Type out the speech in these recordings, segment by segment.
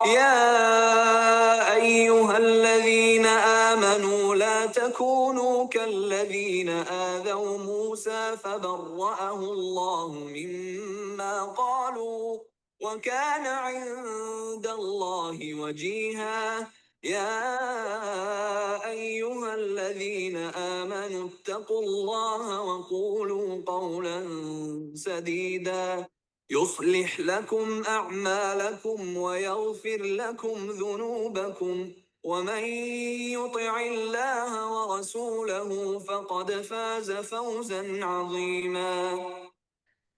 يا أيها الذين آمنوا لا تكونوا كالذين آذوا موسى فبرأه الله مما قالوا وكان عند الله وجيها يا أيها الذين آمنوا اتقوا الله وقولوا قولا سديدا يصلح لكم أعمالكم ويغفر لكم ذنوبكم ومن يطع الله ورسوله فقد فاز فوزا عظيما۔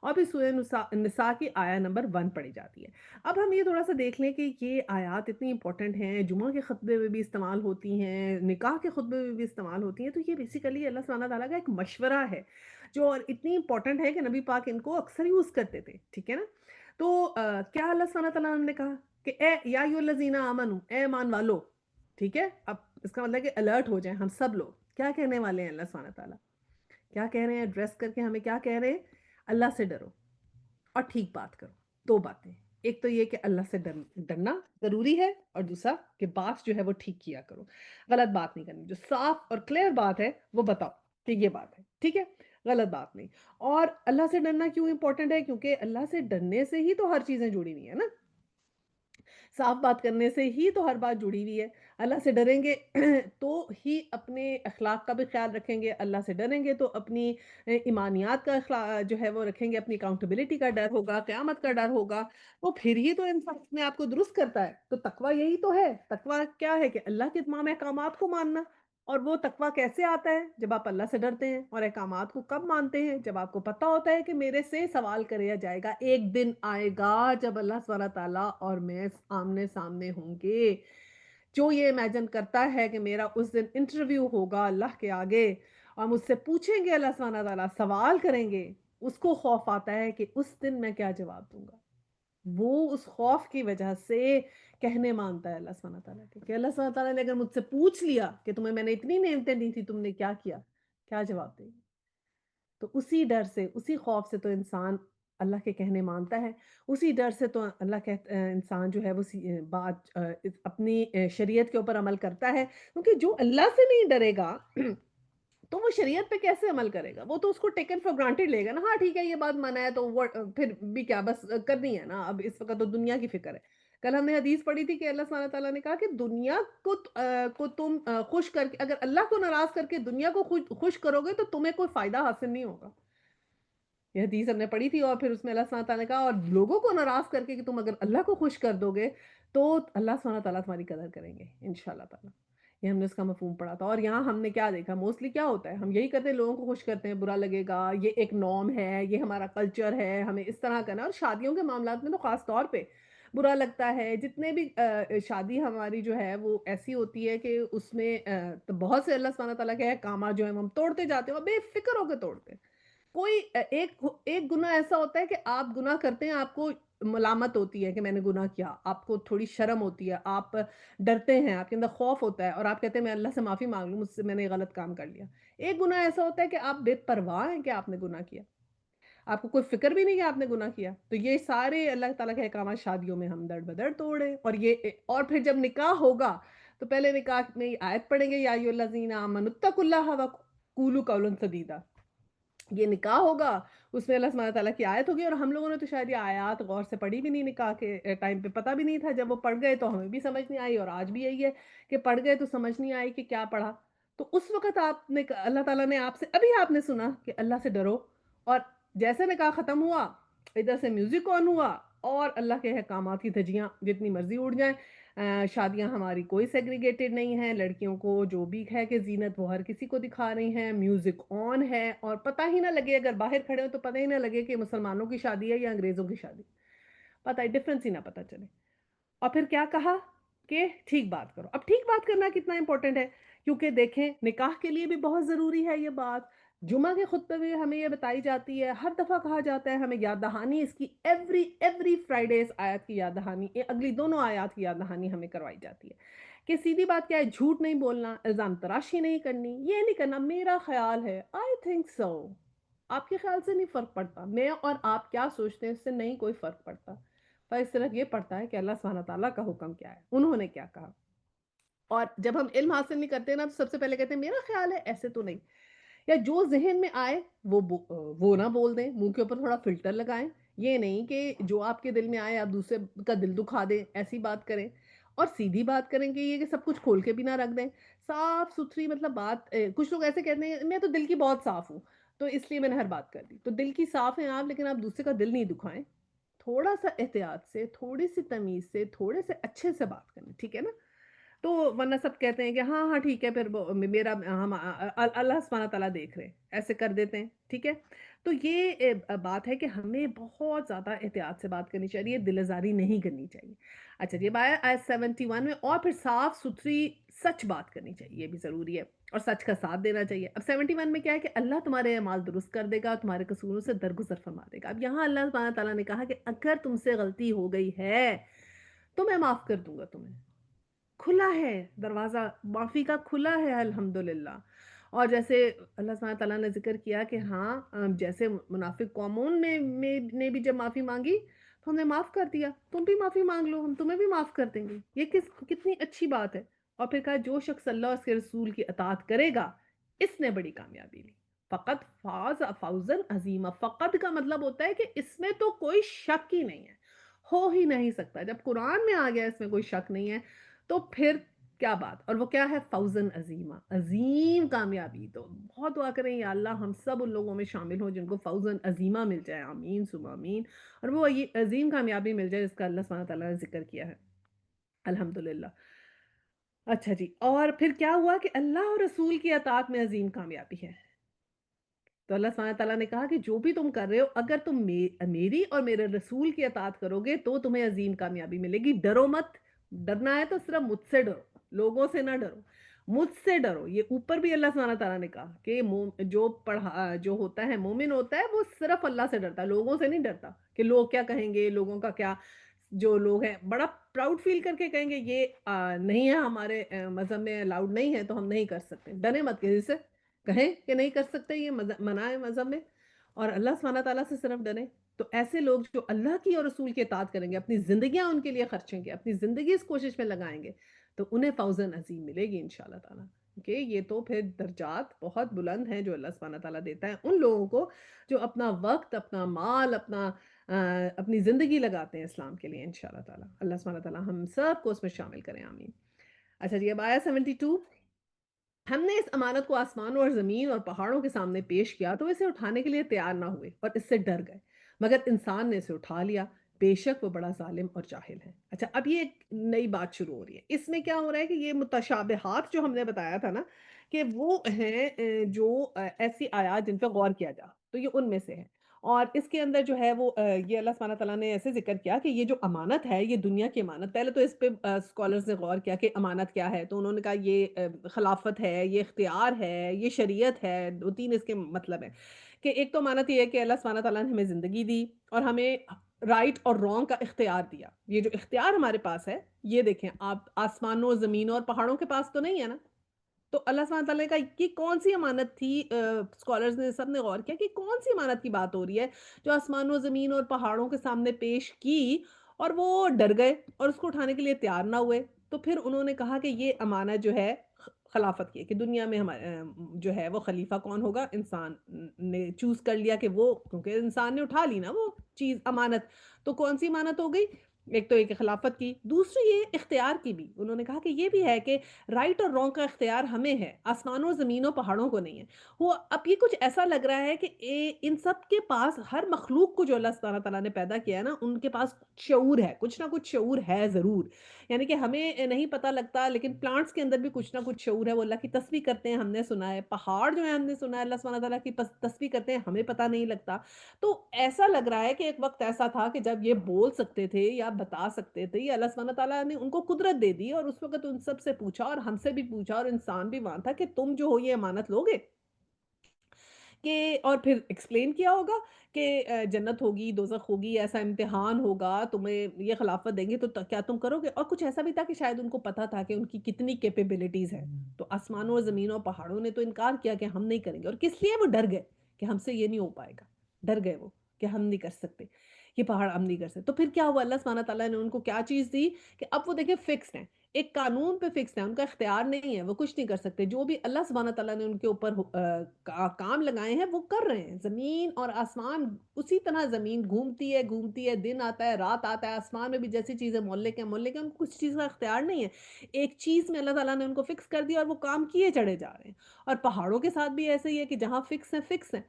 اور پھر سورہ نساء کی آیا نمبر 1 پڑھی جاتی ہے۔ اب ہم یہ تھوڑا-سا دیکھ لیں کہ یہ آیات اتنی امپورٹنٹ ہیں، جمعہ کے خطبے میں بھی استعمال ہوتی ہیں، نکاح کے خطبے میں بھی استعمال ہوتی ہیں، تو یہ بیسیکلی اللہ سبحانہ تعالیٰ کا ایک مشورہ ہے، جو اور اتنی امپورٹنٹ ہے کہ نبی پاک ان کو اکثر یوز کرتے تھے، ٹھیک ہے نا؟ تو کیا اللہ سبحانہ تعالیٰ نے کہا کہ اے یا ایھا الذین آمنو، اے ایمان والو، ٹھیک ہے؟ اب اس کا مطلب ہے کہ الرٹ ہو جائیں ہم سب لوگ۔ کیا کہنے والے ہیں اللہ سبحانہ تعالیٰ؟ کیا کہہ رہے ہیں ایڈریس کر کے ہمیں کیا کہہ رہے ہیں؟ اللہ سے ڈرو اور ٹھیک بات کرو۔ 2 باتیں، ایک تو یہ کہ اللہ سے ڈرنا ضروری ہے، اور دوسرا کہ بات جو ہے وہ ٹھیک کیا کرو، غلط بات نہیں کرنی، جو صاف اور کلیئر بات ہے وہ بتاؤ کہ یہ بات ہے، ٹھیک ہے؟ غلط بات نہیں۔ اور اللہ سے ڈرنا کیوں امپورٹنٹ ہے؟ کیونکہ اللہ سے ڈرنے سے ہی تو ہر چیزیں جڑی ہوئی ہیں نا، صاف بات کرنے سے ہی تو ہر بات جڑی ہوئی ہے۔ اللہ سے ڈریں گے تو ہی اپنے اخلاق کا بھی خیال رکھیں گے، اللہ سے ڈریں گے تو اپنی ایمانیات کا جو ہے وہ رکھیں گے، اپنی اکاؤنٹیبلٹی کا ڈر ہوگا، قیامت کا ڈر ہوگا، تو پھر ہی تو انسان اپنے آپ کو درست کرتا ہے۔ تو تقویٰ یہی تو ہے، تقویٰ کیا ہے کہ اللہ کے تمام احکامات کو ماننا۔ اور وہ تقویٰ کیسے آتا ہے؟ جب آپ اللہ سے ڈرتے ہیں، اور احکامات کو کب مانتے ہیں؟ جب آپ کو پتہ ہوتا ہے کہ میرے سے سوال کریا جائے گا، ایک دن آئے گا جب اللہ سبحانہ تعالیٰ اور میں آمنے سامنے ہوں گے۔ جو یہ امیجن کرتا ہے کہ میرا اس دن انٹرویو ہوگا اللہ کے آگے، اور مجھ سے پوچھیں گے اللہ سبحانہ تعالیٰ، سوال کریں گے، اس کو خوف آتا ہے کہ اس دن میں کیا جواب دوں گا۔ وہ اس خوف کی وجہ سے کہنے مانتا ہے اللہ سبحانہ تعالیٰ کے، کہ اللہ سبحانہ تعالیٰ نے اگر مجھ سے پوچھ لیا کہ تمہیں میں نے اتنی نعمتیں دی تھی، تم نے کیا کیا؟ کیا جواب دے گی؟ تو اسی ڈر سے، اسی خوف سے تو انسان اللہ کے کہنے مانتا ہے، اسی ڈر سے تو انسان جو ہے وہ اپنی شریعت کے اوپر عمل کرتا ہے، کیونکہ جو اللہ سے نہیں ڈرے گا تو وہ شریعت پہ کیسے عمل کرے گا؟ وہ تو اس کو ٹیکن فار گرانٹیڈ لے گا نا، ہاں ٹھیک ہے یہ بات مانا ہے تو پھر بھی کیا، بس کرنی ہے نا، اب اس وقت تو دنیا کی فکر ہے۔ کل ہم نے حدیث پڑھی تھی کہ اللہ سبحانہ تعالیٰ نے کہا کہ دنیا کو تم خوش کر کے، اگر اللہ کو ناراض کر کے دنیا کو خوش کرو گے تو تمہیں کوئی فائدہ حاصل نہیں ہوگا۔ یہ حدیث ہم نے پڑھی تھی، اور پھر اس میں اللہ سبحانہ تعالیٰ نے کہا اور لوگوں کو ناراض کر کے کہ تم اگر اللہ کو خوش کر دو گے تو اللہ سبحانہ تعالیٰ تمہاری قدر کریں گے انشاءاللہ تعالیٰ۔ یہ ہم نے اس کا مفہوم پڑھا تھا، اور یہاں ہم نے کیا دیکھا، موسٹلی کیا ہوتا ہے، ہم یہی کرتے ہیں، لوگوں کو خوش کرتے ہیں، برا لگے گا، یہ ایک نارم ہے، یہ ہمارا کلچر ہے، ہمیں اس طرح کرنا ہے، اور شادیوں کے معاملات میں تو خاص طور پہ برا لگتا ہے۔ جتنے بھی شادی ہماری جو ہے وہ ایسی ہوتی ہے کہ اس میں تو بہت سے اللہ سبحانہ تعالیٰ کے احکامات جو ہیں وہ ہم توڑتے جاتے ہیں، اور بے فکر ہو کے توڑتے ہیں۔ کوئی ایک گناہ ایسا ہوتا ہے کہ آپ گناہ کرتے ہیں، آپ کو ملامت ہوتی ہے کہ میں نے گناہ کیا، آپ کو تھوڑی شرم ہوتی ہے، آپ ڈرتے ہیں، آپ کے اندر خوف ہوتا ہے، اور آپ کہتے ہیں میں اللہ سے معافی مانگ لوں، مجھ سے میں نے یہ غلط کام کر لیا۔ ایک گناہ ایسا ہوتا ہے کہ آپ بے پرواہ ہیں کہ آپ نے گناہ کیا، آپ کو کوئی فکر بھی نہیں کہ آپ نے گناہ کیا۔ تو یہ سارے اللہ تعالیٰ کے احکامات شادیوں میں ہم دڑ بدڑ توڑے، اور پھر جب نکاح ہوگا تو پہلے نکاح میں یہ آیت پڑھیں گے، یا ایھا الذین آمنوا اتقوا اللہ وقولوا قولا سدیدا۔ یہ نکاح ہوگا، اس میں اللہ سبحانہ تعالیٰ کی آیت ہوگی، اور ہم لوگوں نے تو شاید یہ آیات غور سے پڑھی بھی نہیں، نکاح کے ٹائم پہ پتہ بھی نہیں تھا، جب وہ پڑھ گئے تو ہمیں بھی سمجھ نہیں آئی، اور آج بھی یہی ہے کہ پڑھ گئے تو سمجھ نہیں آئی کہ کیا پڑھا۔ تو اس وقت آپ نے اللہ تعالیٰ نے آپ سے، ابھی آپ نے سنا کہ اللہ سے ڈرو، اور جیسے نکاح ختم ہوا ادھر سے میوزک آن ہوا، اور اللہ کے احکامات کی دھجیاں جتنی مرضی اڑ جائیں۔ شادیاں ہماری کوئی سیگریگیٹڈ نہیں ہیں، لڑکیوں کو جو بھی ہے کہ زینت وہ ہر کسی کو دکھا رہی ہیں، میوزک آن ہے، اور پتہ ہی نہ لگے، اگر باہر کھڑے ہو تو پتہ ہی نہ لگے کہ مسلمانوں کی شادی ہے یا انگریزوں کی شادی، پتہ ہے ڈفرنس ہی نہ پتہ چلے۔ اور پھر کیا کہا کہ ٹھیک بات کرو۔ اب ٹھیک بات کرنا کتنا امپورٹنٹ ہے، کیونکہ دیکھیں نکاح کے لیے بھی بہت ضروری ہے یہ بات۔ جمعہ کے خطبے میں ہمیں یہ بتائی جاتی ہے، ہر دفعہ کہا جاتا ہے، ہمیں یاد دہانی اس کی ایوری فرائیڈے اس آیت کی یاد دہانی، اگلی دونوں آیات کی یاد دہانی ہمیں کروائی جاتی ہے کہ سیدھی بات کیا ہے، جھوٹ نہیں بولنا، الزام تراشی نہیں کرنی، یہ نہیں کرنا میرا خیال ہے، آئی تھنک سو، آپ کے خیال سے نہیں فرق پڑتا، میں اور آپ کیا سوچتے ہیں اس سے نہیں کوئی فرق پڑتا، پر صرف یہ پڑتا ہے کہ اللہ سبحانہ تعالیٰ کا حکم کیا ہے، انہوں نے کیا کہا۔ اور جب ہم علم حاصل نہیں کرتے نا تو سب سے پہلے کہتے ہیں میرا خیال ہے، ایسے تو نہیں، یا جو ذہن میں آئے وہ نہ بول دیں، منہ کے اوپر تھوڑا فلٹر لگائیں، یہ نہیں کہ جو آپ کے دل میں آئے آپ دوسرے کا دل دکھا دیں، ایسی بات کریں، اور سیدھی بات کریں کہ یہ کہ سب کچھ کھول کے بھی نہ رکھ دیں، صاف ستھری مطلب بات۔ کچھ لوگ ایسے کہتے ہیں میں تو دل کی بہت صاف ہوں تو اس لیے میں نے ہر بات کر دی، تو دل کی صاف ہیں آپ، لیکن آپ دوسرے کا دل نہیں دکھائیں، تھوڑا سا احتیاط سے، تھوڑی سی تمیز سے، تھوڑے سے اچھے سے بات کریں، ٹھیک ہے نا؟ تو ورنہ سب کہتے ہیں کہ ہاں، ہاں ٹھیک ہے پھر وہ میرا ہم اللہ سبحانہ تعالیٰ دیکھ رہے ہیں، ایسے کر دیتے ہیں، ٹھیک ہے؟ تو یہ بات ہے کہ ہمیں بہت زیادہ احتیاط سے بات کرنی چاہیے، دل آزاری نہیں کرنی چاہیے۔ اچھا جی، اب آیا آیت 71 میں اور پھر صاف-ستھری سچ بات کرنی چاہیے، یہ بھی ضروری ہے اور سچ کا ساتھ دینا چاہیے۔ اب 71 میں کیا ہے کہ اللہ تمہارے اعمال درست کر دے گا اور تمہارے قصوروں سے درگزر فرما دے گا۔ اب یہاں اللہ سبحانہ تعالیٰ نے کہا کہ اگر تم سے غلطی ہو گئی ہے، تو میں معاف کر دوں گا تمہیں۔ کھلا ہے دروازہ معافی کا، کھلا ہے الحمدللہ۔ اور جیسے اللہ سبحانہ تعالیٰ نے ذکر کیا کہ ہاں جیسے منافق قومون نے بھی جب معافی مانگی تو ہم نے معاف کر دیا، تم بھی معافی مانگ لو ہم تمہیں بھی معاف کر دیں گے، یہ کتنی اچھی بات ہے۔ اور پھر کہا جو شخص اللہ اور اس کے رسول کی اطاعت کرے گا اس نے بڑی کامیابی لی، فقط فاز فوزن عظیمہ۔ فقط کا مطلب ہوتا ہے کہ اس میں تو کوئی شک ہی نہیں ہے، ہو ہی نہیں سکتا۔ جب قرآن میں آ گیا اس میں کوئی شک نہیں ہے تو پھر کیا بات، اور وہ کیا ہے فوزن عظیمہ، عظیم کامیابی۔ تو بہت دعا کریں یا اللہ ہم سب ان لوگوں میں شامل ہوں جن کو فوزن عظیمہ مل جائے، آمین ثم آمین، اور وہ یہ عظیم کامیابی مل جائے جس کا اللہ سبحانہ تعالیٰ نے ذکر کیا ہے الحمدللہ۔ اچھا جی، اور پھر کیا ہوا کہ اللہ اور رسول کی اطاعت میں عظیم کامیابی ہے۔ تو اللہ سبحانہ تعالیٰ نے کہا کہ جو بھی تم کر رہے ہو اگر تم میری اور میرے رسول کی اطاعت کرو گے تو تمہیں عظیم کامیابی ملے گی۔ ڈرو مت، ڈرنا ہے تو صرف مجھ سے ڈرو، لوگوں سے نہ ڈرو، مجھ سے ڈرو۔ یہ اوپر بھی اللہ سبحانہ تعالیٰ نے کہا کہ جو ہوتا ہے مومن ہوتا ہے وہ صرف اللہ سے ڈرتا ہے، لوگوں سے نہیں ڈرتا کہ لوگ کیا کہیں گے، لوگوں کا کیا۔ جو لوگ ہیں بڑا پراؤڈ فیل کر کے کہیں گے یہ نہیں ہے ہمارے مذہب میں الاؤڈ نہیں ہے تو ہم نہیں کر سکتے، ڈرے مت کسی سے، کہیں کہ نہیں کر سکتے یہ منع ہے مذہب میں، اور اللہ سبحانہ تعالیٰ سے صرف ڈریں۔ تو ایسے لوگ جو اللہ کی اور رسول کی اطاعت کریں گے، اپنی زندگیاں ان کے لیے خرچیں گے، اپنی زندگی اس کوشش میں لگائیں گے تو انہیں فوزن عظیم ملے گی انشاءاللہ تعالیٰ۔ کہ یہ تو پھر درجات بہت بلند ہیں جو اللہ سبحانہ تعالیٰ دیتا ہے ان لوگوں کو جو اپنا وقت، اپنا مال، اپنی زندگی لگاتے ہیں اسلام کے لیے انشاءاللہ تعالیٰ۔ اللہ سبحانہ تعالیٰ ہم سب کو اس میں شامل کریں، آمین۔ اچھا جی، اب آیا 72۔ ہم نے اس امانت کو آسمانوں اور زمین اور پہاڑوں کے سامنے پیش کیا تو اسے اٹھانے کے لیے تیار نہ ہوئے اور اس سے ڈر گئے، مگر انسان نے اسے اٹھا لیا، بے شک وہ بڑا ظالم اور جاہل ہے۔ اچھا اب یہ ایک نئی بات شروع ہو رہی ہے، اس میں کیا ہو رہا ہے کہ یہ متشابہات جو ہم نے بتایا تھا نا کہ وہ ہیں جو ایسی آیات جن پہ غور کیا جا، تو یہ ان میں سے ہے۔ اور اس کے اندر جو ہے وہ یہ اللہ سبحانہ تعالیٰ نے ایسے ذکر کیا کہ یہ جو امانت ہے یہ دنیا کی امانت، پہلے تو اس پہ اسکالرز نے غور کیا کہ امانت کیا ہے، تو انہوں نے کہا یہ خلافت ہے، یہ اختیار ہے، یہ شریعت ہے، دو تین اس کے مطلب ہیں کہ ایک تو امانت یہ ہے کہ اللہ سبحانہ تعالیٰ نے ہمیں زندگی دی اور ہمیں رائٹ اور رانگ کا اختیار دیا۔ یہ جو اختیار ہمارے پاس ہے یہ دیکھیں آپ آسمانوں زمینوں اور پہاڑوں کے پاس تو نہیں ہے نا، تو اللہ سبحانہ تعالیٰ نے کہا یہ کون سی امانت تھی، اسکالرز نے سب نے غور کیا کہ کون سی امانت کی بات ہو رہی ہے جو آسمانوں زمین اور پہاڑوں کے سامنے پیش کی اور وہ ڈر گئے اور اس کو اٹھانے کے لیے تیار نہ ہوئے۔ تو پھر انہوں نے کہا کہ یہ امانت جو ہے خلافت کی ہے کہ دنیا میں ہمارے جو ہے وہ خلیفہ کون ہوگا، انسان نے چوز کر لیا کہ وہ، کیونکہ انسان نے اٹھا لی نا وہ چیز امانت، تو کون سی امانت ہو گئی، ایک تو ایک خلافت کی، دوسری یہ اختیار کی بھی انہوں نے کہا کہ یہ بھی ہے کہ رائٹ اور رانگ کا اختیار ہمیں ہے، آسمانوں زمینوں پہاڑوں کو نہیں ہے۔ وہ اب یہ کچھ ایسا لگ رہا ہے کہ ان سب کے پاس، ہر مخلوق کو جو اللہ سبحانہ تعالیٰ نے پیدا کیا ہے نا ان کے پاس شعور ہے، کچھ نہ کچھ شعور ہے ضرور، یعنی کہ ہمیں نہیں پتہ لگتا لیکن پلانٹس کے اندر بھی کچھ نہ کچھ شعور ہے، وہ اللہ کی تسبیح کرتے ہیں ہم نے سنا ہے، پہاڑ جو ہے ہم نے سنا ہے اللہ سبحانہ تعالیٰ کی تسبیح کرتے ہیں ہمیں پتہ نہیں لگتا۔ تو ایسا لگ رہا ہے کہ ایک وقت ایسا تھا کہ جب یہ بول سکتے تھے یا بتا سکتے تھے، یا اللہ سبحانہ تعالیٰ نے ان کو قدرت دے دی اور اس وقت ان سب سے پوچھا اور ہم سے بھی پوچھا اور انسان بھی وہاں تھا کہ تم جو ہو یہ امانت لوگے، کہ اور پھر ایکسپلین کیا ہوگا کہ جنت ہوگی، دوزخ ہوگی، ایسا امتحان ہوگا، تمہیں یہ خلافت دیں گے تو کیا تم کرو گے؟ اور کچھ ایسا بھی تھا کہ شاید ان کو پتا تھا کہ ان کی کتنی کیپیبلٹیز ہیں، تو آسمانوں اور زمینوں پہاڑوں نے تو انکار کیا کہ ہم نہیں کریں گے، اور کس لیے وہ ڈر گئے کہ ہم سے یہ نہیں ہو پائے گا، ڈر گئے وہ کہ ہم نہیں کر سکتے، یہ پہاڑ ہم نہیں کر سکتے۔ تو پھر کیا ہوا، اللہ سبحانہ تعالیٰ نے ان کو کیا چیز دی کہ اب وہ دیکھیں فکسڈ ہیں، ایک قانون پہ فکس ہے، ان کا اختیار نہیں ہے، وہ کچھ نہیں کر سکتے، جو بھی اللہ سبحانہ تعالیٰ نے ان کے اوپر کام لگائے ہیں وہ کر رہے ہیں، زمین اور آسمان اسی طرح، زمین گھومتی ہے، دن آتا ہے رات آتا ہے، آسمان میں بھی جیسی چیزیں مولک ہیں ان کو کچھ چیز کا اختیار نہیں ہے، ایک چیز میں اللہ تعالیٰ نے ان کو فکس کر دیا اور وہ کام کیے چڑھے جا رہے ہیں، اور پہاڑوں کے ساتھ بھی ایسے ہی ہے کہ جہاں فکس ہیں فکس ہیں،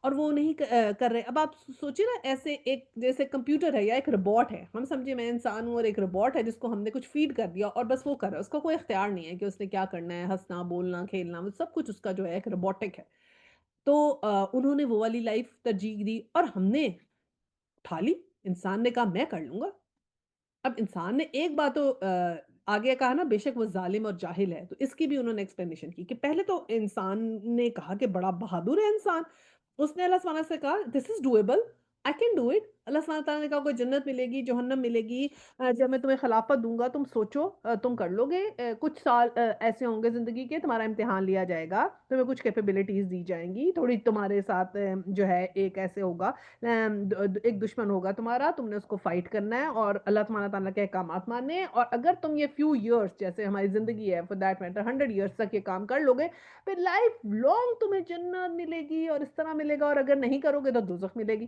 اور وہ نہیں کر رہے۔ اب آپ سوچیے نا ایسے ایک جیسے کمپیوٹر ہے یا ایک روبوٹ ہے، ہم سمجھے میں انسان ہوں اور ایک روبوٹ ہے جس کو ہم نے کچھ فیڈ کر دیا اور بس وہ کر رہا ہے، اس کا کوئی اختیار نہیں ہے کہ اس نے کیا کرنا ہے، ہنسنا، بولنا، کھیلنا، وہ سب کچھ اس کا جو ہے ایک روبوٹک ہے۔ تو انہوں نے وہ والی لائف ترجیح دی اور ہم نے اٹھا لی، انسان نے کہا میں کر لوں گا۔ اب انسان نے ایک بات تو آگے کہا نا بے شک وہ ظالم اور جاہل ہے، تو اس کی بھی انہوں نے ایکسپلینیشن کی کہ پہلے تو انسان نے کہا کہ بڑا بہادر ہے انسان، اس نے اللہ سبحانہ سے کہا دس از ڈوئبل، آئی کین ڈو اٹ۔ اللہ سبحانہ تعالیٰ نے کہا کوئی جنت ملے گی، جہنم ملے گی، جب میں تمہیں خلافت دوں گا تم سوچو، تم کر لو گے، کچھ سال ایسے ہوں گے زندگی کے، تمہارا امتحان لیا جائے گا، تمہیں کچھ کیپیبلٹیز دی جائیں گی، تھوڑی تمہارے ساتھ جو ہے ایک ایسے ہوگا، ایک دشمن ہوگا تمہارا، تم نے اس کو فائٹ کرنا ہے اور اللہ تبارک تعالیٰ کے احکامات ماننے ہیں، اور اگر تم یہ فیو ایئرس جیسے ہماری زندگی ہے فور دیٹ میٹر 100 ایئرس تک یہ کام کر لو گے، پھر لائف لانگ تمہیں جنت ملے گی اور اس طرح ملے گا، اور اگر نہیں کرو گے تو دوزخ ملے گی۔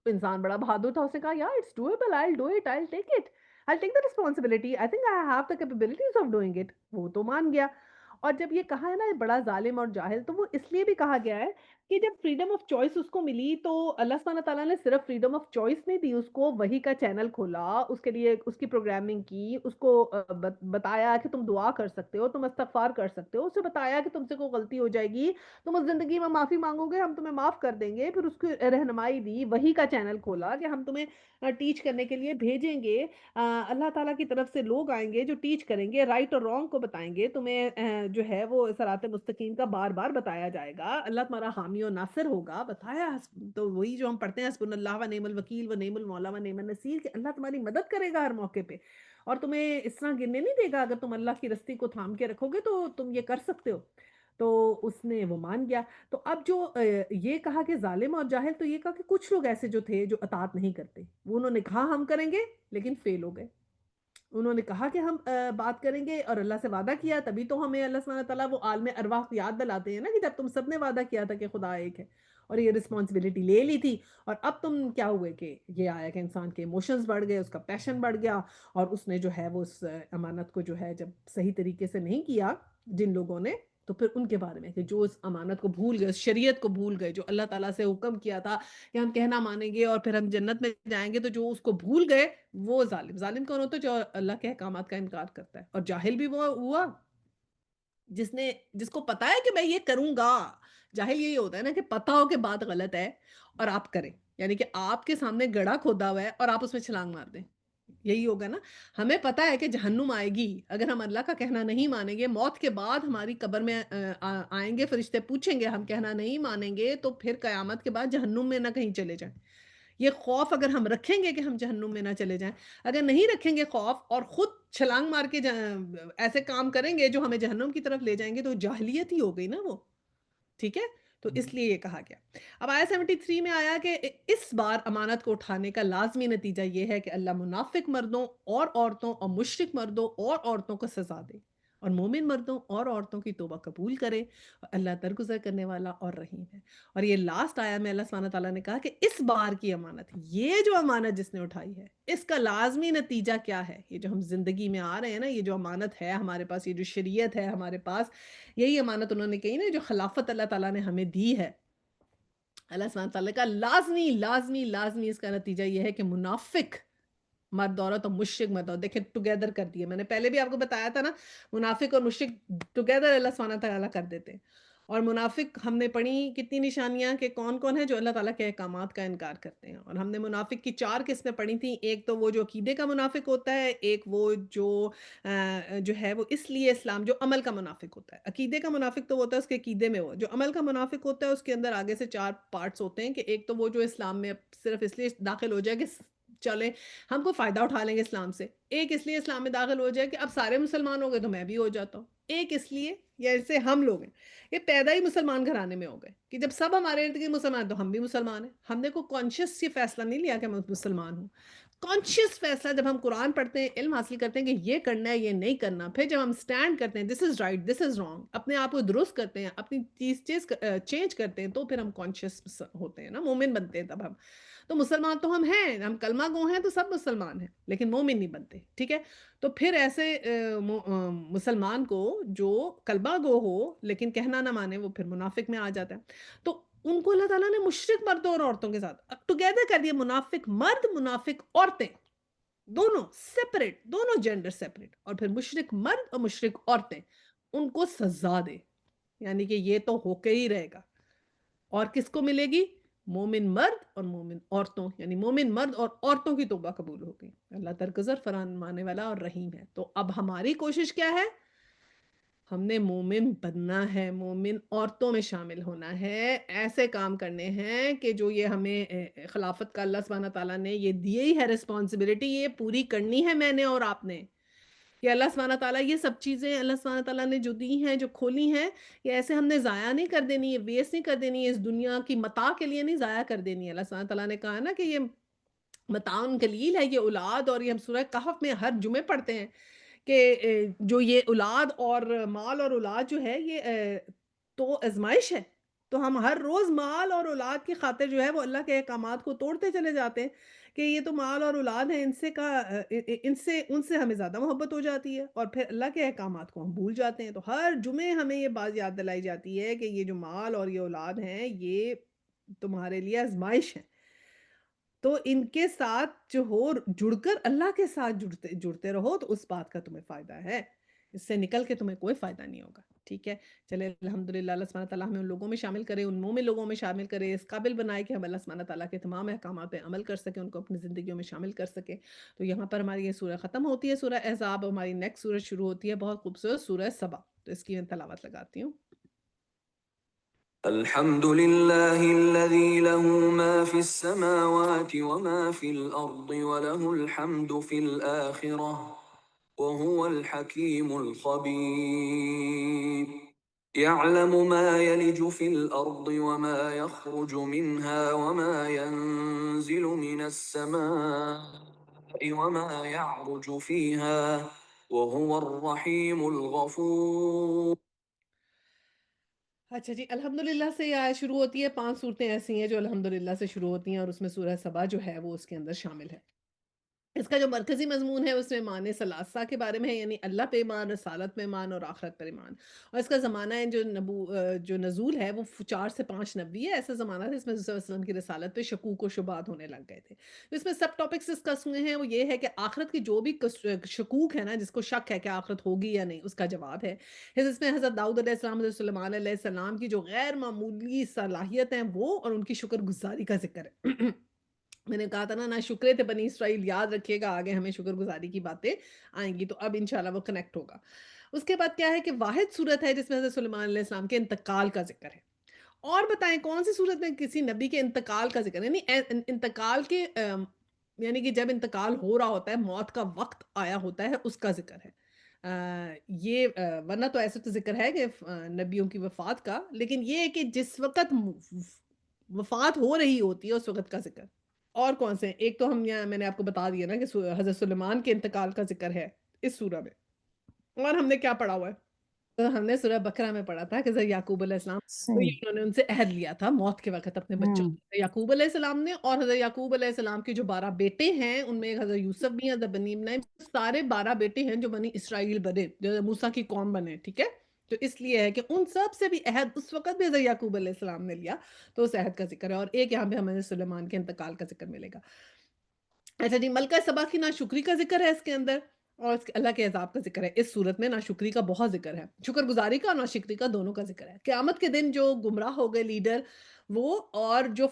تو انسان بڑا بہادر تھا، اس نے کہا yeah it's doable, I will do it, I will take it, I will take the responsibility, I think I have the capabilities of doing it. وہ تو مان گیا۔ اور جب یہ کہا ہے نا یہ بڑا ظالم اور جاہل، تو وہ اس لیے بھی کہا گیا ہے کہ جب فریڈم آف چوائس اس کو ملی تو اللہ سبحانہ تعالیٰ نے صرف فریڈم آف چوائس نہیں دی، اس کو وحی کا چینل کھولا، اس کے لیے اس کی پروگرامنگ کی، اس کو بتایا کہ تم دعا کر سکتے ہو، تم استغفار کر سکتے ہو، اسے بتایا کہ تم سے کوئی غلطی ہو جائے گی تم اس زندگی میں معافی مانگو گے ہم تمہیں معاف کر دیں گے، پھر اس کی رہنمائی دی، وحی کا چینل کھولا کہ ہم تمہیں ٹیچ کرنے کے لیے بھیجیں گے، اللہ تعالیٰ کی طرف سے لوگ آئیں گے جو ٹیچ کریں گے، رائٹ اور رانگ کو بتائیں گے تمہیں، جو ہے وہ صراط مستقیم کا بار بار بتایا جائے گا، اللہ تمہارا حامی و ناصر ہوگا، بتایا تو وہی جو ہم پڑھتے ہیں حسبنا اللہ و نعم الوکیل و نعم المولا و نعم النصیر، کہ اللہ تمہاری مدد کرے گا ہر موقع پہ اور تمہیں اس طرح گرنے نہیں دے گا، اگر تم اللہ کی رستی کو تھام کے رکھو گے تو تم یہ کر سکتے ہو۔ تو اس نے وہ مان گیا۔ تو اب جو یہ کہا کہ ظالم اور جاہل، تو یہ کہا کہ کچھ لوگ ایسے جو تھے جو اطاعت نہیں کرتے، وہ انہوں نے کہا ہم کریں گے لیکن فیل ہو گئے، انہوں نے کہا کہ ہم بات کریں گے اور اللہ سے وعدہ کیا، تبھی تو ہمیں اللہ سبحانہ تعالیٰ وہ عالم ارواح یاد دلاتے ہیں نا کہ جب تم سب نے وعدہ کیا تھا کہ خدا ایک ہے اور یہ رسپانسبلٹی لے لی تھی، اور اب تم کیا ہوئے کہ یہ آیا کہ انسان کے ایموشنز بڑھ گئے، اس کا پیشن بڑھ گیا، اور اس نے جو ہے وہ اس امانت کو جو ہے جب صحیح طریقے سے نہیں کیا جن لوگوں نے، تو پھر ان کے بارے میں کہ جو اس امانت کو بھول گئے، اس شریعت کو بھول گئے، جو اللہ تعالیٰ سے حکم کیا تھا کہ ہم کہنا مانیں گے اور پھر ہم جنت میں جائیں گے، تو جو اس کو بھول گئے وہ ظالم۔ ظالم کون ہوتا ہے؟ جو اللہ کے احکامات کا انکار کرتا ہے۔ اور جاہل بھی وہ ہوا جس کو پتا ہے کہ میں یہ کروں گا۔ جاہل یہی ہوتا ہے نا کہ پتا ہو کہ بات غلط ہے اور آپ کریں، یعنی کہ آپ کے سامنے گڑھا کھودا ہوا ہے اور آپ اس میں چھلانگ مار دیں، یہی ہوگا نا۔ ہمیں پتا ہے کہ جہنم آئے گی، اگر ہم اللہ کا کہنا نہیں مانیں گے، موت کے بعد ہماری قبر میں آئیں گے فرشتے پوچھیں گے، ہم کہنا نہیں مانیں گے تو پھر قیامت کے بعد جہنم میں نہ کہیں چلے جائیں۔ یہ خوف اگر ہم رکھیں گے کہ ہم جہنم میں نہ چلے جائیں، اگر نہیں رکھیں گے خوف اور خود چھلانگ مار کے ایسے کام کریں گے جو ہمیں جہنم کی طرف لے جائیں گے، تو جاہلیت ہی ہو گئی نا وہ، ٹھیک ہے؟ تو اس لیے یہ کہا گیا۔ اب آیت 73 میں آیا کہ اس بار امانت کو اٹھانے کا لازمی نتیجہ یہ ہے کہ اللہ منافق مردوں اور عورتوں اور مشرک مردوں اور عورتوں کو سزا دے اور مومن مردوں اور عورتوں کی توبہ قبول کرے، اور اللہ درگزر کرنے والا اور رحیم ہے۔ اور یہ لاسٹ آیا میں اللہ سبحانہ تعالیٰ نے کہا کہ اس بار کی امانت، یہ جو امانت جس نے اٹھائی ہے، اس کا لازمی نتیجہ کیا ہے؟ یہ جو ہم زندگی میں آ رہے ہیں نا، یہ جو امانت ہے ہمارے پاس، یہ جو شریعت ہے ہمارے پاس، یہی امانت انہوں نے کہی نا، جو خلافت اللہ تعالیٰ نے ہمیں دی ہے، اللہ سبحانہ تعالیٰ کا لازمی لازمی لازمی اس کا نتیجہ یہ ہے کہ منافق مرد عورت اور مشرک مرد عورت، دیکھیں ٹوگیدر کر دیے، میں نے پہلے بھی آپ کو بتایا تھا نا، منافق اور مشرک ٹوگیدر اللہ سبحانہ تعالیٰ کر دیتے ہیں۔ اور منافق ہم نے پڑھی کتنی نشانیاں کہ کون کون ہے جو اللہ تعالیٰ کے احکامات کا انکار کرتے ہیں، اور ہم نے منافق کی 4 قسمیں پڑھی تھیں۔ ایک تو وہ جو عقیدے کا منافق ہوتا ہے، ایک وہ جو ہے وہ اس لیے اسلام جو عمل کا منافق ہوتا ہے۔ عقیدے کا منافق تو وہ ہوتا ہے اس کے عقیدے میں، وہ جو عمل کا منافق ہوتا ہے اس کے اندر آگے سے 4 پارٹس ہوتے ہیں، کہ ایک تو وہ جو اسلام میں صرف اس لیے داخل ہو جائے کہ چلیں ہم کو فائدہ اٹھا لیں گے اسلام سے، ایک اس لیے اسلام میں داخل ہو جائے کہ اب سارے مسلمان ہو گئے تو میں بھی ہو جاتا ہوں، ایک اس لیے، جیسے ہم لوگ ہیں یہ پیدا ہی مسلمان گھرانے میں ہو گئے کہ جب سب ہمارے ارد گرد مسلمان ہیں تو ہم بھی مسلمان ہیں، ہم نے کوئی کانشیس یہ فیصلہ نہیں لیا کہ میں مسلمان ہوں۔ کانشیس فیصلہ جب ہم قرآن پڑھتے ہیں، علم حاصل کرتے ہیں کہ یہ کرنا ہے یہ نہیں کرنا، پھر جب ہم سٹینڈ کرتے ہیں دس is right this is wrong, اپنے آپ کو درست کرتے ہیں، اپنی چیز چینج کرتے ہیں، تو پھر ہم کانشیس ہوتے ہیں نا، مومن بنتے ہیں تب ہم۔ تو مسلمان تو ہم ہیں، ہم کلمہ گو ہیں تو سب مسلمان ہیں، لیکن مومن نہیں بنتے، ٹھیک ہے؟ تو پھر ایسے مسلمان کو جو کلمہ گو ہو لیکن کہنا نہ مانے، وہ پھر منافق میں آ جاتا ہے۔ تو ان کو اللہ تعالیٰ نے مشرک مردوں اور عورتوں کے ساتھ ٹوگیدر کر دیا، منافق مرد منافق عورتیں، دونوں سیپریٹ، دونوں جینڈر سیپریٹ، اور پھر مشرک مرد اور مشرک عورتیں، ان کو سزا دے، یعنی کہ یہ تو ہو کے ہی رہے گا۔ اور کس کو ملے گی؟ مومن مرد اور مومن عورتوں، یعنی مومن مرد اور عورتوں کی توبہ قبول ہوگی۔ اللہ درگزر فرمانے والا اور رحیم ہے۔ تو اب ہماری کوشش کیا ہے؟ ہم نے مومن بننا ہے، مومن عورتوں میں شامل ہونا ہے، ایسے کام کرنے ہیں کہ جو یہ ہمیں خلافت کا اللہ سبحانہ تعالیٰ نے یہ دی ہی ہے رسپانسبلٹی، یہ پوری کرنی ہے میں نے اور آپ نے، کہ اللہ سبحانہ تعالیٰ یہ سب چیزیں اللہ سبحانہ تعالیٰ نے جو دی ہیں، جو کھولی ہیں، یہ ایسے ہم نے ضائع نہیں کر دینی ہے، ویسٹ نہیں کر دینی ہے، اس دنیا کی متاع کے لیے نہیں ضائع کر دینی ہے۔ اللہ سبحانہ تعالیٰ نے کہا نا کہ یہ متاع قلیل ہے، یہ اولاد، اور یہ ہم سورہ کہف میں ہر جمعے پڑھتے ہیں کہ جو یہ اولاد اور مال اور اولاد جو ہے یہ تو آزمائش ہے، تو ہم ہر روز مال اور اولاد کی خاطر جو ہے وہ اللہ کے احکامات کو توڑتے چلے جاتے ہیں کہ یہ تو مال اور اولاد ہیں، ان سے ان سے ہمیں زیادہ محبت ہو جاتی ہے، اور پھر اللہ کے احکامات کو ہم بھول جاتے ہیں۔ تو ہر جمعے ہمیں یہ بات یاد دلائی جاتی ہے کہ یہ جو مال اور یہ اولاد ہیں یہ تمہارے لیے آزمائش ہے، تو ان کے ساتھ جو ہو جڑ کر اللہ کے ساتھ جڑتے رہو تو اس بات کا تمہیں فائدہ ہے، اس سے نکل کے تمہیں کوئی فائدہ نہیں ہوگا، ٹھیک ہے؟ چلے الحمدللہ، اللہ سبحانہ تعالیٰ ہمیں ان لوگوں میں شامل کرے، ان مومن لوگوں میں شامل کرے، اس قابل بنائے کہ ہم اللہ سبحانہ تعالیٰ کے تمام احکامات پہ عمل کر سکیں، ان کو اپنی زندگیوں میں شامل کر سکیں۔ تو یہاں پر ہماری یہ سورہ ختم ہوتی ہے، سورہ احزاب، ہماری نیکسٹ سورہ شروع ہوتی ہے، بہت خوبصورت سورہ سبا، تو اس کی میں تلاوت لگاتی ہوں۔ الحمد لله الذي له ما في السماوات وما في الأرض وله الحمد في الآخرة وهو الحكيم الخبير. يعلم ما يلج في الأرض وما يخرج منها وما ينزل من السماء وما يعرج فيها وهو الرحيم الغفور. اچھا جی، الحمدللہ سے یہ آیت شروع ہوتی ہے، 5 صورتیں ایسی ہیں جو الحمدللہ سے شروع ہوتی ہیں، اور اس میں سورہ سبا جو ہے وہ اس کے اندر شامل ہے۔ اس کا جو مرکزی مضمون ہے اس میں ایمان ثلاثہ کے بارے میں ہے، یعنی اللہ پہ ایمان، رسالت پہ ایمان اور آخرت پر ایمان، اور اس کا زمانہ ہے جو نزول ہے وہ 4 سے 5 نبی ہے، ایسا زمانہ تھا اس میں رسول اللہ علیہ وسلم کی رسالت پہ شکوک و شبہات ہونے لگ گئے تھے۔ تو اس میں سب ٹاپکس ڈسکس ہوئے ہیں، وہ یہ ہے کہ آخرت کی جو بھی شکوک ہے نا، جس کو شک ہے کہ آخرت ہوگی یا نہیں، اس کا جواب ہے۔ پھر اس میں حضرت داؤد علیہ السلام، حضرت سلیمان علیہ السلام کی جو غیر معمولی صلاحیت ہیں وہ، اور ان کی شکر گزاری کا ذکر ہے۔ میں نے کہا تھا نا، نہ شکرے تھے بنی اسرائیل، یاد رکھیے گا آگے ہمیں شکر گزاری کی باتیں آئیں گی، تو اب انشاءاللہ وہ کنیکٹ ہوگا۔ اس کے بعد کیا ہے کہ واحد صورت ہے جس میں حضرت سلیمان علیہ السلام کے انتقال کا ذکر ہے۔ اور بتائیں کون سی صورت میں کسی نبی کے انتقال کا ذکر ہے؟ یعنی انتقال کے یعنی کہ جب انتقال ہو رہا ہوتا ہے، موت کا وقت آیا ہوتا ہے، اس کا ذکر ہے۔ یہ ورنہ تو ایسے تو ذکر ہے کہ نبیوں کی وفات کا، لیکن یہ ہے کہ جس وقت وفات ہو رہی ہوتی ہے اس وقت کا ذکر۔ اور کون سے ہیں؟ ایک تو ہم یہاں میں نے آپ کو بتا دیا نا کہ حضرت سلیمان کے انتقال کا ذکر ہے اس سورہ میں۔ اور ہم نے کیا پڑھا ہوا ہے؟ تو ہم نے سورہ بقرہ میں پڑھا تھا کہ حضرت یعقوب علیہ السلام، تو یہ صحیح۔ انہوں نے ان سے عہد لیا تھا موت کے وقت اپنے بچوں ہوں، سے، حضرت یعقوب علیہ السلام نے، اور حضرت یعقوب علیہ السلام کے جو 12 بیٹے ہیں ان میں ایک حضرت یوسف بھی ہیں، حضرت بنی اسماعیل، سارے 12 بیٹے ہیں جو بنی اسرائیل بنے، جو موسیٰ کی قوم بنے، ٹھیک ہے؟ تو اس لیے ہے کہ ان سب سے بھی عہد اس وقت بھی حضرت یعقوب علیہ السلام نے لیا، تو اس عہد کا ذکر ہے، اور ایک یہاں پہ ہمیں سلیمان کے انتقال کا ذکر ملے گا۔ اچھا جی، ملکہ سبا کی ناشکری کا ذکر ہے اس کے اندر، اور اللہ کے عذاب کا ذکر ہے۔ اس صورت میں ناشکری کا بہت ذکر ہے، شکر گزاری کا اور ناشکری کا دونوں کا ذکر ہے۔ قیامت کے دن جو گمراہ ہو گئے لیڈر وہ، اور جو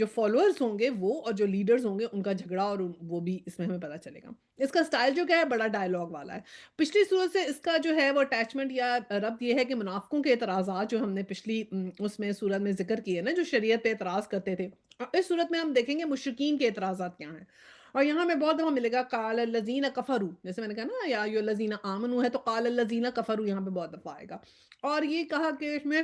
فالوورز ہوں گے وہ، اور جو لیڈرز ہوں گے ان کا جھگڑا، اور وہ بھی اس میں ہمیں پتہ چلے گا۔ اس کا سٹائل جو کیا ہے، بڑا ڈائیلاگ والا ہے۔ پچھلی صورت سے اس کا جو ہے وہ اٹیچمنٹ یا ربط یہ ہے کہ منافقوں کے اعتراضات جو ہم نے پچھلی اس میں صورت میں ذکر کیے نا، جو شریعت پہ اعتراض کرتے تھے، اس صورت میں ہم دیکھیں گے مشرکین کے اعتراضات کیا ہیں۔ اور یہاں ہمیں بہت دفعہ ملے گا قال الذین کفروا، جیسے میں نے کہا نا یا ایھا الذین آمنوا ہے، تو قال الذین کفروا یہاں پہ بہت دفعہ آئے گا۔ اور یہ کہا کہ اس میں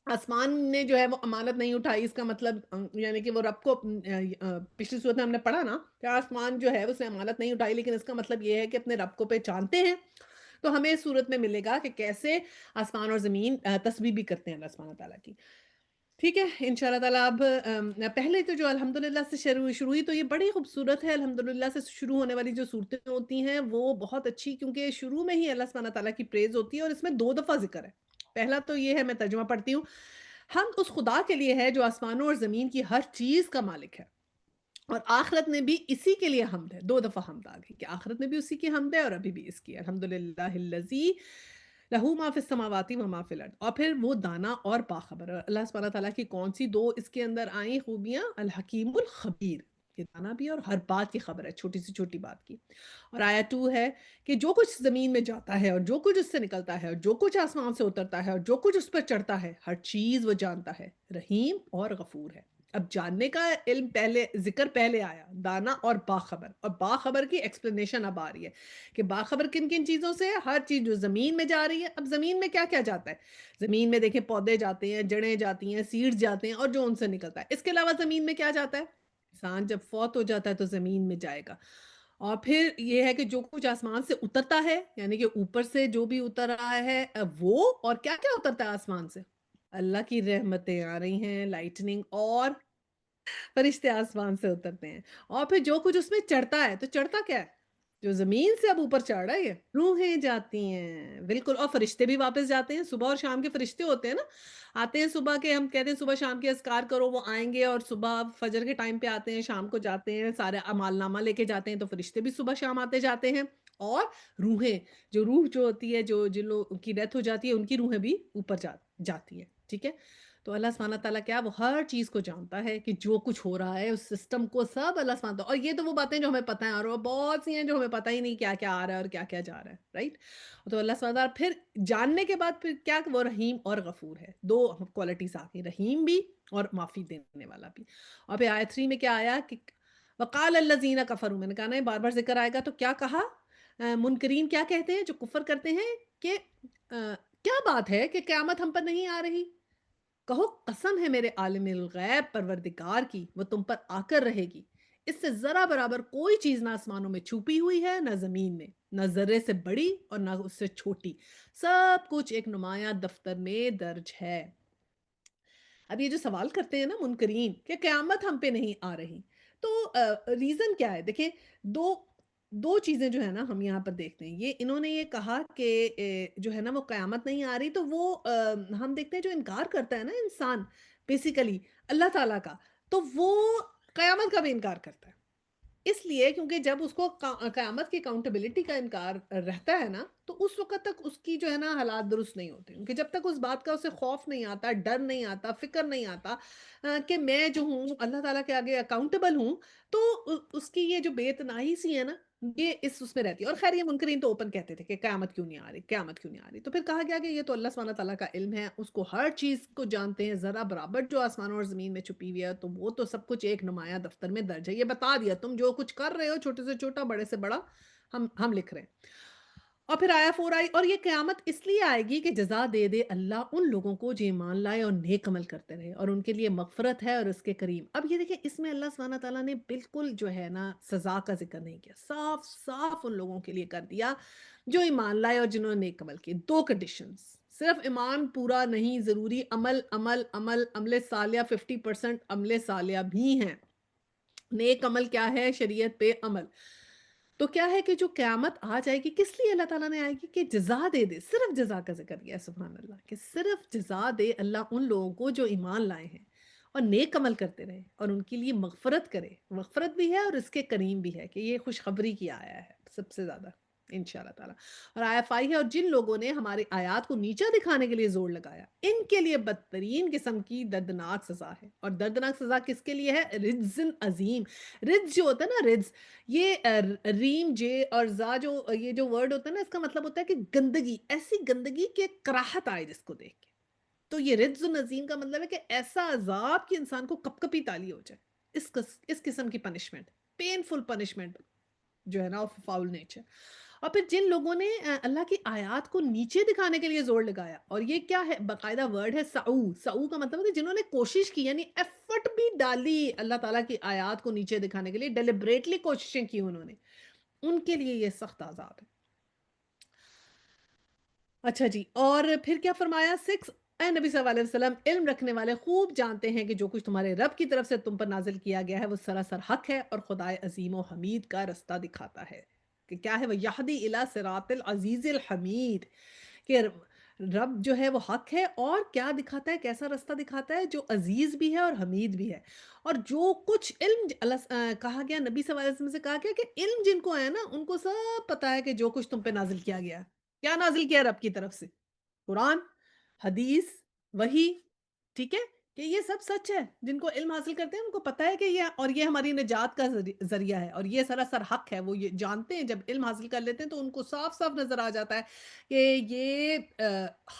آسمان نے جو ہے وہ امانت نہیں اٹھائی، اس کا مطلب یعنی کہ وہ رب کو پچھلی صورت میں ہم نے پڑھا نا کہ آسمان جو ہے اس نے امانت نہیں اٹھائی، لیکن اس کا مطلب یہ ہے کہ اپنے رب کو پہچانتے ہیں۔ تو ہمیں اس صورت میں ملے گا کہ کیسے آسمان اور زمین تسبیح بھی کرتے ہیں اللہ سبحانہ تعالیٰ کی۔ ٹھیک ہے، انشاءاللہ تعالیٰ اب پہلے تو جو الحمدللہ سے شروع ہوئی تو یہ بڑی خوبصورت ہے۔ الحمدللہ سے شروع ہونے والی جو صورتیں ہوتی ہیں وہ بہت اچھی، کیونکہ شروع میں ہی اللہ سبحانہ تعالیٰ کی پریز ہوتی ہے، اور اس میں 2 دفعہ ذکر ہے۔ پہلا تو یہ ہے، میں ترجمہ پڑھتی ہوں۔ حمد اس خدا کے لیے ہے جو آسمانوں اور زمین کی ہر چیز کا مالک ہے، اور آخرت میں بھی اسی کے لیے حمد ہے۔ 2 دفعہ حمد آ گئی کہ آخرت میں بھی اسی کی حمد ہے اور ابھی بھی اس کی۔ الحمدللہ الذی لہو ما فی السماوات و ما فی الارض، اور پھر وہ دانا اور باخبر ہے۔ اللہ سبحانہ تعالیٰ کی کون سی 2 اس کے اندر آئیں خوبیاں؟ الحکیم الخبیر، یہ دانا بھی اور ہر بات کی خبر ہے، چھوٹی سے چھوٹی بات کی۔ اور آیا 2 ہے کہ جو کچھ زمین میں جاتا ہے اور جو کچھ اس سے نکلتا ہے اور جو کچھ آسمان سے اترتا ہے اور جو کچھ اس پر چڑھتا ہے، ہر چیز وہ جانتا ہے، رحیم اور غفور ہے۔ اب جاننے کا علم پہلے، ذکر پہلے آیا، دانا اور باخبر، اور باخبر کی ایکسپلینیشن اب آ رہی ہے کہ باخبر کن کن چیزوں سے ہے؟ ہر چیز جو زمین میں جا رہی ہے۔ اب زمین میں کیا کیا جاتا ہے؟ زمین میں دیکھیں پودے جاتے ہیں، جڑیں جاتی ہیں، سیڈز جاتے ہیں، اور جو ان سے نکلتا ہے۔ اس کے علاوہ زمین میں کیا جاتا ہے؟ انسان جب فوت ہو جاتا ہے تو زمین میں جائے گا۔ اور پھر یہ ہے کہ جو کچھ آسمان سے اترتا ہے، یعنی کہ اوپر سے جو بھی اتر رہا ہے وہ، اور کیا کیا اترتا ہے آسمان سے؟ اللہ کی رحمتیں آ رہی ہیں، لائٹننگ، اور فرشتے آسمان سے اترتے ہیں، اور پھر جو کچھ اس میں چڑھتا ہے، تو چڑھتا کیا ہے؟ جو زمین سے اب اوپر چڑھ رہا ہے، یہ روحیں جاتی ہیں بالکل، اور فرشتے بھی واپس جاتے ہیں۔ صبح اور شام کے فرشتے ہوتے ہیں نا، آتے ہیں صبح کے، ہم کہتے ہیں صبح شام کے اذکار کرو، وہ آئیں گے، اور صبح فجر کے ٹائم پہ آتے ہیں، شام کو جاتے ہیں، سارے اعمال نامہ لے کے جاتے ہیں، تو فرشتے بھی صبح شام آتے جاتے ہیں۔ اور روحیں، جو روح جو ہوتی ہے، جو جن لوگوں کی ڈیتھ ہو جاتی ہے، ان کی روحیں بھی اوپر جاتی ہیں، ٹھیک ہے؟ تو اللہ سبحانہ تعالیٰ کیا، وہ ہر چیز کو جانتا ہے کہ جو کچھ ہو رہا ہے اس سسٹم کو، سب اللہ سبحانہ تعالیٰ، اور یہ تو وہ باتیں جو ہمیں پتہ ہیں، اور وہ بہت سی ہیں جو ہمیں پتہ ہی نہیں کیا کیا آ رہا ہے اور کیا کیا جا رہا ہے، رائٹ؟ تو اللہ سبحانہ تعالیٰ پھر جاننے کے بعد پھر کیا، وہ رحیم اور غفور ہے۔ 2 کوالٹیز آ گئی، رحیم بھی اور معافی دینے والا بھی۔ اور پھر آیت 3 میں کیا آیا کہ وقال الذین کفروا، میں نے کہا نا یہ بار بار ذکر آئے گا، تو کیا کہا؟ منکرین کیا کہتے ہیں جو کفر کرتے ہیں کہ کیا بات ہے کہ قیامت ہم پر نہیں آ رہی؟ کہو قسم ہے میرے عالم الغیب پروردگار کی، وہ تم پر آ کر رہے گی۔ اس سے ذرا برابر کوئی چیز نہ آسمانوں میں چھپی ہوئی ہے نہ زمین میں، نہ ذرے سے بڑی اور نہ اس سے چھوٹی، سب کچھ ایک نمایاں دفتر میں درج ہے۔ اب یہ جو سوال کرتے ہیں نا منکرین کہ قیامت ہم پہ نہیں آ رہی، تو ریزن کیا ہے؟ دیکھیں، دو دو چیزیں جو ہے نا ہم یہاں پر دیکھتے ہیں، یہ انہوں نے یہ کہا کہ جو ہے نا وہ قیامت نہیں آ رہی، تو وہ ہم دیکھتے ہیں جو انکار کرتا ہے نا انسان بیسیکلی اللہ تعالیٰ کا، تو وہ قیامت کا بھی انکار کرتا ہے۔ اس لیے کیونکہ جب اس کو قیامت کی اکاؤنٹیبلٹی کا انکار رہتا ہے نا، تو اس وقت تک اس کی جو ہے نا حالات درست نہیں ہوتے، کیونکہ جب تک اس بات کا اسے خوف نہیں آتا، ڈر نہیں آتا، فکر نہیں آتا کہ میں جو ہوں اللہ تعالیٰ کے آگے اکاؤنٹیبل ہوں، تو اس کی یہ جو بے تناہی سی ہے نا، یہ اس میں رہتی ہے۔ اور خیر یہ منکرین تو اوپن کہتے تھے کہ قیامت کیوں نہیں آ رہی، قیامت کیوں نہیں آ رہی، تو پھر کہا گیا کہ یہ تو اللہ سبحانہ تعالیٰ کا علم ہے، اس کو ہر چیز کو جانتے ہیں، ذرا برابر جو آسمانوں اور زمین میں چھپی ہوئی ہے، تو وہ تو سب کچھ ایک نمایاں دفتر میں درج ہے، یہ بتا دیا تم جو کچھ کر رہے ہو، چھوٹے سے چھوٹا بڑے سے بڑا، ہم لکھ رہے ہیں۔ اور پھر آیا 4 آئی، اور یہ قیامت اس لیے آئے گی کہ جزا دے دے اللہ ان لوگوں کو جو ایمان لائے اور نیک عمل کرتے رہے، اور ان کے لیے مغفرت ہے اور اس کے کریم۔ اب یہ دیکھیں اس میں اللہ سبحانہ تعالیٰ نے بالکل جو ہے نا سزا کا ذکر نہیں کیا، صاف صاف ان لوگوں کے لیے کر دیا جو ایمان لائے اور جنہوں نے نیک عمل کیے۔ 2 کنڈیشنز، صرف ایمان پورا نہیں ضروری، عمل عمل عمل، عمل صالحہ 50% عمل صالحہ بھی ہیں۔ نیک عمل کیا ہے؟ شریعت پہ عمل۔ تو کیا ہے کہ جو قیامت آ جائے گی، کس لیے اللہ تعالیٰ نے آئے گی؟ کہ جزا دے دے، صرف جزا کا ذکر کیا ہے، سبحان اللہ، کہ صرف جزا دے اللہ ان لوگوں کو جو ایمان لائے ہیں اور نیک عمل کرتے رہے، اور ان کے لیے مغفرت کرے، مغفرت بھی ہے اور اس کے کریم بھی ہے، کہ یہ خوشخبری کی آیا ہے سب سے زیادہ انشاءاللہ تعالیٰ۔ اور آیا 5 ہے، اور جن لوگوں نے ہماری آیات کو نیچا دکھانے کے لیے زور لگایا، ان کے لیے بدترین قسم کی دردناک سزا ہے۔ اور دردناک سزا کس کے لیے ہے؟ رجزن عظیم۔ رجز جو ہوتا ہے نا، رجز، یہ ریم جے اور زا، جو یہ جو ورڈ ہوتا ہے نا، اس کا مطلب ہوتا ہے کہ گندگی، ایسی گندگی کہ کراہت آئے جس کو دیکھ کے۔ تو یہ رجز النظیم کا مطلب ہے کہ ایسا عذاب کہ انسان کو کپ کپی تالی ہو جائے، اس قسم کی پنشمنٹ، پینفل پنشمنٹ جو ہے نا آف فاؤل نیچر۔ اور پھر جن لوگوں نے اللہ کی آیات کو نیچے دکھانے کے لیے زور لگایا، اور یہ کیا ہے؟ باقاعدہ ورڈ ہے سعو، سعو کا مطلب ہے جنہوں نے کوشش کی، یعنی ایفرٹ بھی ڈالی اللہ تعالیٰ کی آیات کو نیچے دکھانے کے لیے، ڈیلیبریٹلی کوششیں کی انہوں نے، ان کے لیے یہ سخت عذاب ہے۔ اچھا جی، اور پھر کیا فرمایا 6، اے نبی صلی اللہ علیہ وسلم، علم رکھنے والے خوب جانتے ہیں کہ جو کچھ تمہارے رب کی طرف سے تم پر نازل کیا گیا ہے وہ سراسر حق ہے، اور خدائے عظیم و حمید کا رستہ دکھاتا ہے، کہ کیا ہے وہ یہدی الی صراط العزیز الحمید، کہ رب جو ہے وہ حق ہے اور کیا دکھاتا ہے، کیسا رستہ دکھاتا ہے جو عزیز بھی ہے اور حمید بھی ہے۔ اور جو کچھ علم کہا گیا، نبی صلی اللہ علیہ وسلم سے کہا گیا کہ علم جن کو ہے نا ان کو سب پتا ہے کہ جو کچھ تم پہ نازل کیا گیا ہے، کیا نازل کیا رب کی طرف سے، قرآن، حدیث، وحی، ٹھیک ہے؟ کہ یہ سب سچ ہے، جن کو علم حاصل کرتے ہیں ان کو پتا ہے کہ یہ ہماری نجات کا ذریعہ ہے اور یہ سراسر حق ہے۔ وہ یہ جانتے ہیں، جب علم حاصل کر لیتے ہیں تو ان کو صاف صاف نظر آ جاتا ہے کہ یہ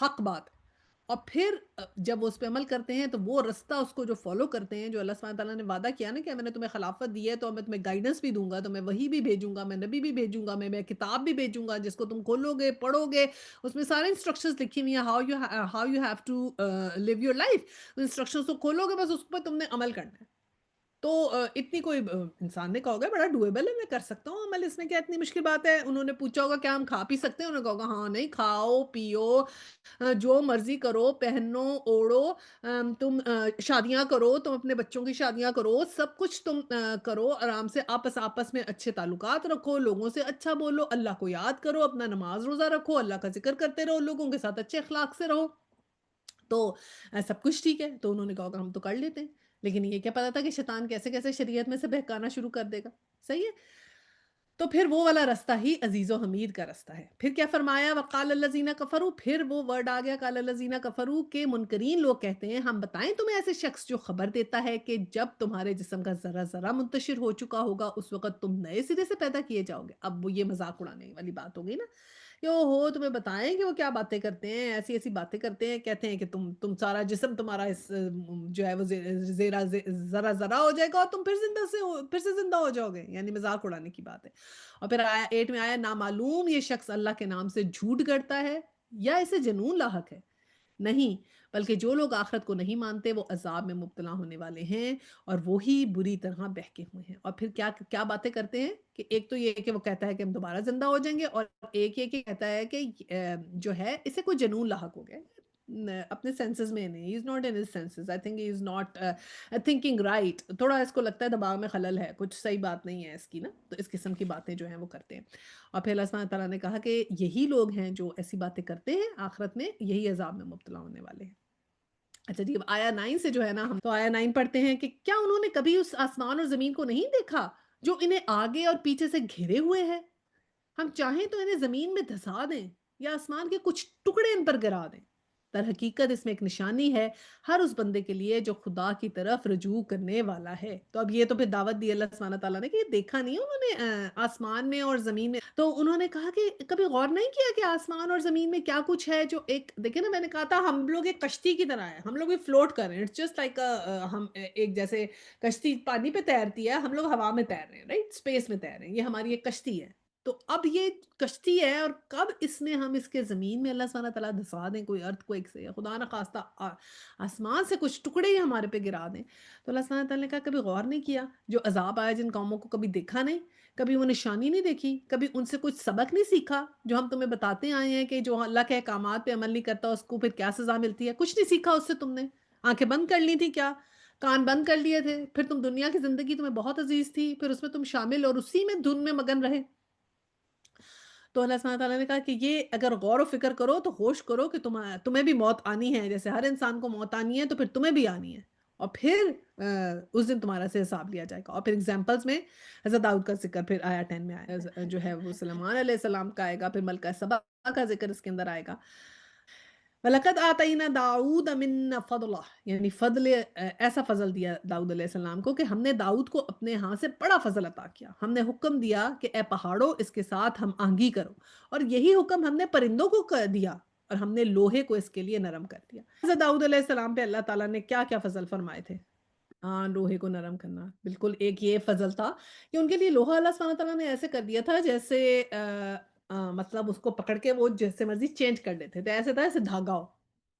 حق بات ہے۔ اور پھر جب وہ اس پہ عمل کرتے ہیں تو وہ رستہ اس کو جو فالو کرتے ہیں، جو اللہ سبحانہ تعالیٰ نے وعدہ کیا نا کہ میں نے تمہیں خلافت دی ہے تو میں تمہیں گائیڈنس بھی دوں گا، تو میں وہی بھی بھیجوں گا، میں نبی بھی بھیجوں گا، میں کتاب بھی بھیجوں گا جس کو تم کھولو گے پڑھو گے، اس میں سارے انسٹرکشنز لکھی ہوئی ہیں، how you have to live your life. Instructions کو کھولو گے، بس اس پہ تم نے عمل کرنا ہے۔ تو اتنی کوئی انسان نے کہا ہوگا بڑا ڈویبل ہے، میں کر سکتا ہوں عمل، اس میں کیا اتنی مشکل بات ہے؟ انہوں نے پوچھا ہوگا کیا ہم کھا پی سکتے ہیں؟ انہوں نے کہا ہوگا ہاں، نہیں، کھاؤ پیو، جو مرضی کرو، پہنو اوڑھو، تم شادیاں کرو، تم اپنے بچوں کی شادیاں کرو، سب کچھ تم کرو آرام سے، آپس میں اچھے تعلقات رکھو، لوگوں سے اچھا بولو، اللہ کو یاد کرو، اپنا نماز روزہ رکھو، اللہ کا ذکر کرتے رہو، لوگوں کے ساتھ اچھے اخلاق سے رہو، تو سب کچھ ٹھیک ہے۔ تو انہوں نے کہا ہوگا ہم تو کر لیتے ہیں، لیکن یہ کیا پتا تھا کہ شیطان کیسے کیسے شریعت میں سے بہکانا شروع کر دے گا، صحیح ہے؟ تو پھر وہ والا رستہ ہی عزیز و حمید کا رستہ ہے۔ پھر کیا فرمایا؟ وقال الذین کفروا، پھر وہ ورڈ آ گیا قال الذین کفروا کے منکرین لوگ کہتے ہیں ہم بتائیں تمہیں ایسے شخص جو خبر دیتا ہے کہ جب تمہارے جسم کا ذرہ ذرہ منتشر ہو چکا ہوگا اس وقت تم نئے سرے سے پیدا کیے جاؤ گے۔ اب وہ یہ مذاق اڑانے والی بات ہو گئی نا کہ او ہو تمہیں بتائیں کہ وہ کیا باتیں کرتے ہیں، ایسی ایسی باتیں کرتے ہیں، کہتے ہیں کہ تم سارا جسم تمہارا اس جو ہے وہ ذرا ذرا ہو جائے گا اور تم پھر سے زندہ ہو جاؤ گے، یعنی مذاق اڑانے کی بات ہے۔ اور پھر آیا 8 میں آیا نامعلوم یہ شخص اللہ کے نام سے جھوٹ گڑتا ہے یا اسے جنون لاحق ہے، نہیں، بلکہ جو لوگ آخرت کو نہیں مانتے وہ عذاب میں مبتلا ہونے والے ہیں اور وہی بری طرح بہکے ہوئے ہیں۔ اور پھر کیا کیا باتیں کرتے ہیں کہ ایک تو یہ کہ وہ کہتا ہے کہ ہم دوبارہ زندہ ہو جائیں گے، اور ایک یہ کہ کہتا ہے کہ جو ہے اسے کوئی جنون لاحق ہو گیا، اپنے سینسز میں نہیں، he is not in his senses, I think he is not thinking right, تھوڑا اس کو لگتا ہے دماغ میں خلل ہے، کچھ صحیح بات نہیں ہے اس کی نا، تو اس قسم کی باتیں جو ہیں وہ کرتے ہیں۔ اور پھر اللہ سبحانہ تعالیٰ نے کہا کہ یہی لوگ ہیں جو ایسی باتیں کرتے ہیں آخرت میں یہی عذاب میں مبتلا ہونے والے ہیں۔ اچھا جی، اب آیا 9 سے جو ہے نا، ہم تو آیا 9 پڑھتے ہیں کہ کیا انہوں نے کبھی اس آسمان اور زمین کو نہیں دیکھا جو انہیں آگے اور پیچھے سے گھرے ہوئے ہیں؟ ہم چاہیں تو انہیں زمین میں دھسا دیں یا آسمان کے کچھ ٹکڑے ان پر گرا دیں۔ در حقیقت اس میں ایک نشانی ہے ہر اس بندے کے لیے جو خدا کی طرف رجوع کرنے والا ہے۔ تو اب یہ تو پھر دعوت دی اللہ سبحانہ تعالیٰ نے کہ یہ دیکھا نہیں انہوں نے آسمان میں اور زمین میں، تو انہوں نے کہا کہ کبھی غور نہیں کیا کہ آسمان اور زمین میں کیا کچھ ہے جو ایک دیکھیں نا، میں نے کہا تھا ہم لوگ ایک کشتی کی طرح ہیں، ہم لوگ بھی فلوٹ کر رہے ہیں، اٹس جسٹ لائک ہم ایک جیسے کشتی پانی پہ تیرتی ہے، ہم لوگ ہوا میں تیر رہے ہیں، رائٹ، اسپیس میں تیر رہے ہیں، یہ ہماری ایک کشتی ہے۔ تو اب یہ کشتی ہے اور کب اس میں ہم اس کے زمین میں اللہ سبحانہ تعالیٰ دھسا دیں کوئی ارتھ کوئک سے، یا خدا نہ خواستہ آسمان سے کچھ ٹکڑے ہی ہمارے پہ گرا دیں، تو اللہ سبحانہ تعالیٰ نے کہا کبھی غور نہیں کیا جو عذاب آیا جن قوموں کو کبھی دیکھا نہیں، کبھی وہ نشانی نہیں دیکھی، کبھی ان سے کچھ سبق نہیں سیکھا جو ہم تمہیں بتاتے آئے ہیں کہ جو اللہ کے احکامات پہ عمل نہیں کرتا اس کو پھر کیا سزا ملتی ہے؟ کچھ نہیں سیکھا اس سے تم نے، آنکھیں بند کر لی تھی کیا، کان بند کر لیے تھے، پھر تم دنیا کی زندگی تمہیں بہت عزیز تھی، پھر اس میں تم شامل اور اسی میں دھن میں مگن رہے۔ تو اللہ سبحانہ تعالیٰ نے کہا کہ یہ اگر غور و فکر کرو تو ہوش کرو کہ تمہیں بھی موت آنی ہے، جیسے ہر انسان کو موت آنی ہے تو پھر تمہیں بھی آنی ہے، اور پھر اس دن تمہارا سے حساب لیا جائے گا۔ اور پھر اگزامپلز میں حضرت داؤد کا ذکر پھر آیا 10 میں آیا جو ہے وہ سلیمان علیہ السلام کا آئے گا، پھر ملکہ سبا کا ذکر اس کے اندر آئے گا۔ وَلَقَدْ آتَيْنَا دَاؤُودَ مِنَّا فَضْلًا، یعنی ایسا فضل دیا داؤد علیہ السلام کو کہ ہم نے داؤد کو اپنے ہاں سے بڑا فضل عطا کیا۔ ہم نے حکم دیا کہ اے پہاڑوں اس کے ساتھ ہم آہنگی کرو، اور یہی حکم ہم نے پرندوں کو دیا، اور ہم نے لوہے کو اس کے لیے نرم کر دیا۔ حضرت داؤد علیہ السلام پہ اللہ تعالیٰ نے کیا کیا فضل فرمائے تھے؟ ہاں، لوہے کو نرم کرنا، بالکل ایک یہ فضل تھا کہ ان کے لیے لوہا اللہ سبحانہ تعالیٰ نے ایسے کر دیا تھا جیسے مطلب اس کو پکڑ کے وہ جیسے مرضی چینج کر لیتے تھے، ایسے تھا ایسے دھاگا ہو،